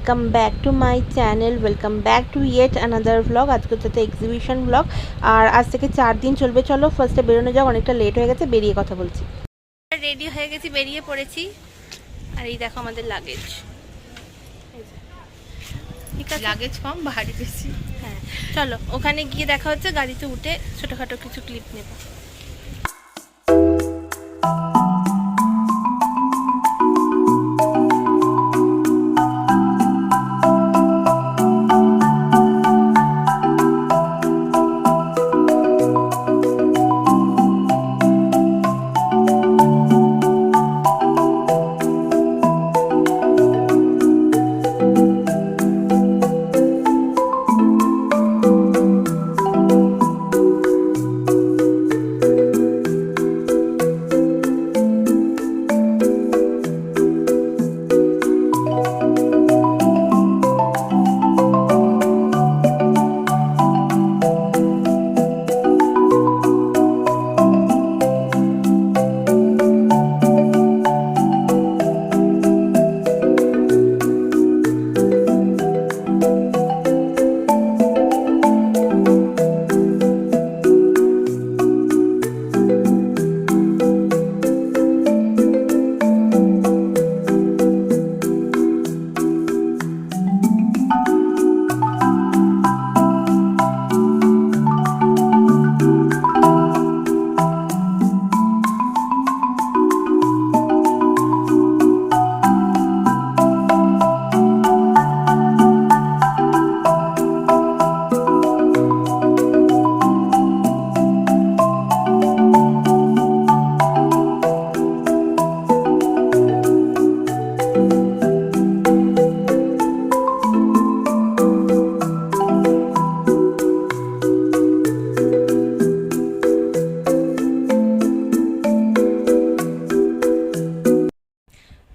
Welcome back to my channel, welcome back to yet another vlog. আজকে হচ্ছে exhibition blog, আর আজ থেকে 4 দিন চলবে। চলো ফার্স্টে বেরোনো যাক, অনেকটা লেট হয়ে গেছে, বেরিয়ে কথা বলছি। রেডি হয়ে গেছি, বেরিয়ে পড়েছি। আর এই দেখো আমাদের লাগেজ। ঠিক আছে, লাগেজ কম ভারী বেশি। হ্যাঁ চলো ওখানে গিয়ে দেখা হচ্ছে, গাড়িতে উঠে ছোটোখাটো কিছু ক্লিপ নেব।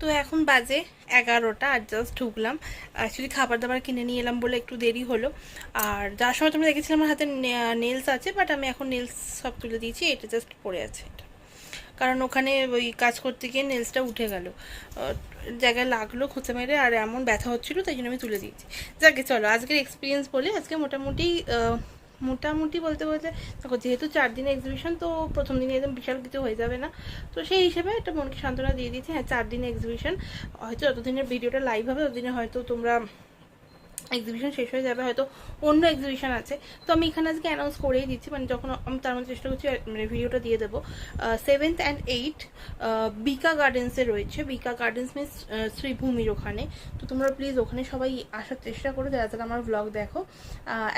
তো এখন বাজে 11টা, আর জাস্ট ঢুকলাম। অ্যাকচুয়ালি খাবার দাবার কিনে নিয়ে এলাম বলে একটু দেরি হলো। আর যার সময় তোমরা দেখেছিলাম আমার হাতে নেলস আছে, বাট আমি এখন নেলস সব তুলে দিয়েছি, এটা জাস্ট পড়ে আছে এটা। কারণ ওখানে ওই কাজ করতে গিয়ে নেলসটা উঠে গেল, জায়গায় লাগলো খুঁচে মেরে, আর এমন ব্যথা হচ্ছিলো, তাই জন্য আমি তুলে দিয়েছি। যাকে চলো আজকের এক্সপিরিয়েন্স বলি। আজকে মোটামুটি বলতে বলতে দেখো, যেহেতু 4 দিনের এক্সিবিশন, তো প্রথম দিনে একদম বিশাল কিছু হয়ে যাবে না, তো সেই হিসেবে একটা মনকে সান্ত্বনা দিয়ে দিয়েছি। হ্যাঁ, 4 দিনের এক্সিবিশন, হয়তো যতদিনের ভিডিওটা লাইভ হবে ততদিনে হয়তো তোমরা এক্সিবিশন শেষ হয়ে যাবে, হয়তো অন্য এক্সিবিশন আছে। তো আমি এখানে আজকে অ্যানাউন্স করেই দিচ্ছি, মানে যখন আমি তার মধ্যে চেষ্টা করছি মানে ভিডিওটা দিয়ে দেবো। 7th and 8th বিকা গার্ডেন্সে রয়েছে। বিকা গার্ডেন্স মিন্স শ্রীভূমির ওখানে। তো তোমরা প্লিজ ওখানে সবাই আসার চেষ্টা করো, যারা যারা আমার ব্লগ দেখো।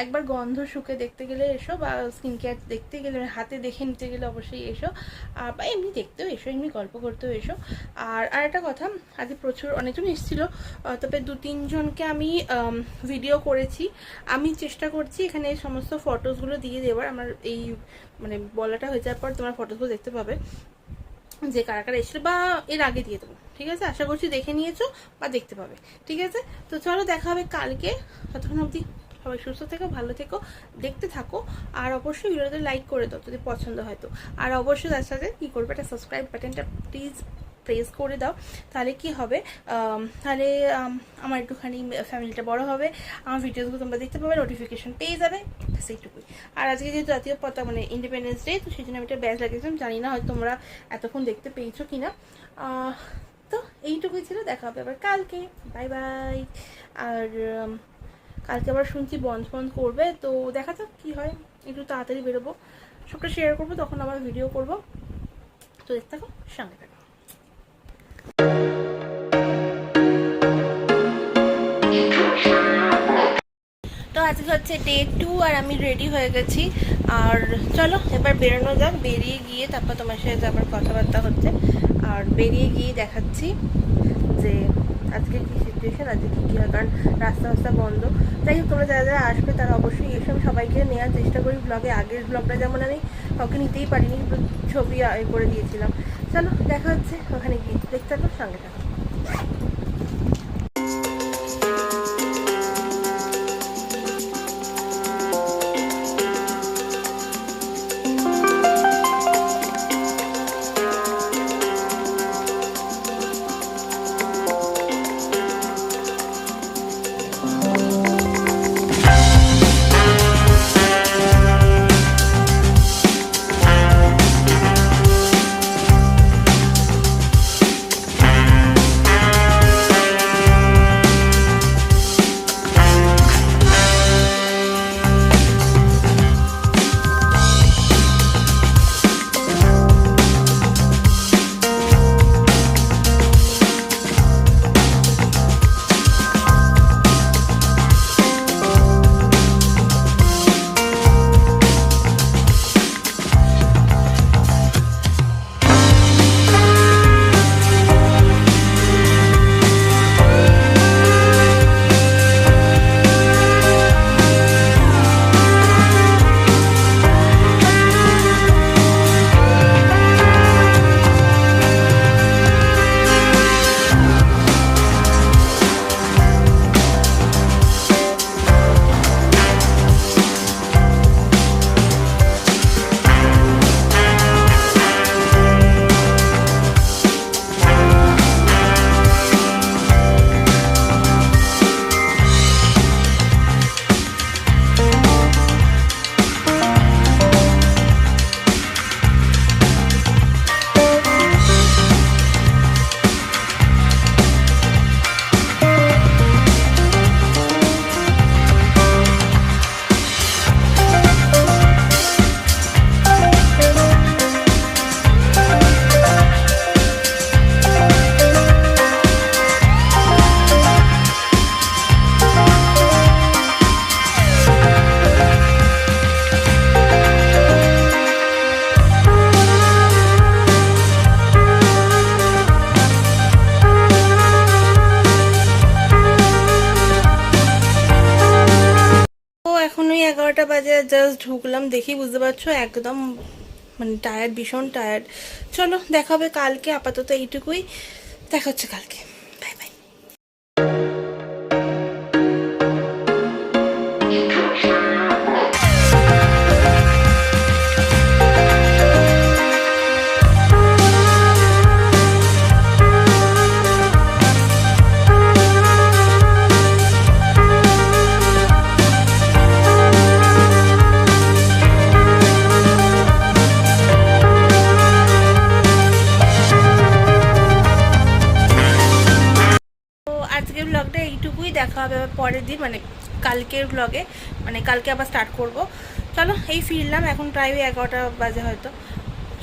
একবার গন্ধ শুকে দেখতে গেলে এসো, বা স্কিন কেয়ার দেখতে গেলে, হাতে দেখে নিতে গেলে অবশ্যই এসো, বা এমনি দেখতেও এসো, এমনি গল্প করতেও এসো। আর একটা কথা, আজকে প্রচুর অনেকজন এসেছিলো, তবে 2-3 জনকে আমি ভিডিও করেছি। আমি চেষ্টা করছি এখানে এই সমস্ত ফটোসগুলো দিয়ে দেওয়ার। আমার এই মানে বলাটা হয়ে যাওয়ার পর তোমার ফটোসগুলো দেখতে পাবে, যে কারা কারা এসেছিল, বা এর আগে দিয়ে দেবো। ঠিক আছে, আশা করছি দেখে নিয়েছো বা দেখতে পাবে। ঠিক আছে, তো চলো দেখা হবে কালকে। ততক্ষণ অবধি সবাই সুস্থ থেকো, ভালো থেকো, দেখতে থাকো। আর অবশ্যই ভিডিওতে লাইক করে দাও যদি পছন্দ হয় তো। আর অবশ্যই তার সাথে কী করবে, একটা সাবস্ক্রাইব বাটনটা প্লিজ প্রেস করে দাও। তাহলে কি হবে, তাহলে আমার একটুখানি ফ্যামিলিটা বড় হবে, আমার ভিডিওসগুলো তোমরা দেখতে পাবে, নোটিফিকেশন পেয়ে যাবে, সেইটুকুই। আর আজকে যেহেতু জাতীয় পতাকা মানে ইন্ডিপেন্ডেন্স ডে, তো সেই জন্য আমি একটা ব্যাজ লাগিয়েছিলাম। জানি না হয়তো তোমরা এতক্ষণ দেখতে পেয়েছো কিনা। তো এইটুকুই ছিল, দেখা হবে আবার কালকে। Bye bye. আর কালকে আবার শুনছি বন্ধ করবে, তো দেখা যাক কী হয়। একটু তাড়াতাড়ি বেরোবো, সবটা শেয়ার করবো, তখন আবার ভিডিও করবো। তো দেখতে থাকো, সঙ্গে থাকো। তো আজকে হচ্ছে ডে 2, আর আমি রেডি হয়ে গেছি। আর চলো এবার বেরোনো যাক। বেরিয়ে গিয়ে তারপর তোমার সাথে আবার কথাবার্তা হচ্ছে, আর বেরিয়ে গিয়ে দেখাচ্ছি যে আজকে কী সিচুয়েশান, আজকে কী হয়, কারণ রাস্তা বন্ধ। যাই হোক, তোমরা যারা যারা আসবে তারা অবশ্যই এসে, আমি সবাইকে নেওয়ার চেষ্টা করি ব্লগে। আগের ব্লগটা যেমন আমি কাউকে নিতেই পারিনি, কিন্তু ছবি করে দিয়েছিলাম। চলো দেখা হচ্ছে ওখানে গিয়ে, দেখতে থাকো, সঙ্গে থাকো। এখন ওই 11টা বাজে, জাস্ট ঢুকলাম, দেখি বুঝতে পারছো একদম মানে টায়ার্ড, ভীষণ টায়ার্ড। চলো দেখা হবে কালকে, আপাতত এইটুকুই, দেখা হচ্ছে কালকে, বাই বাই। আজকের ব্লগটা এইটুকুই, দেখা হবে আবার পরের দিন মানে কালকের ব্লগে, মানে কালকে আবার স্টার্ট করব। চলো এই ফিরলাম, এখন প্রায় 11টা বাজে, হয়তো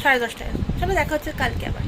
10:30। চলো দেখা হচ্ছে কালকে আবার।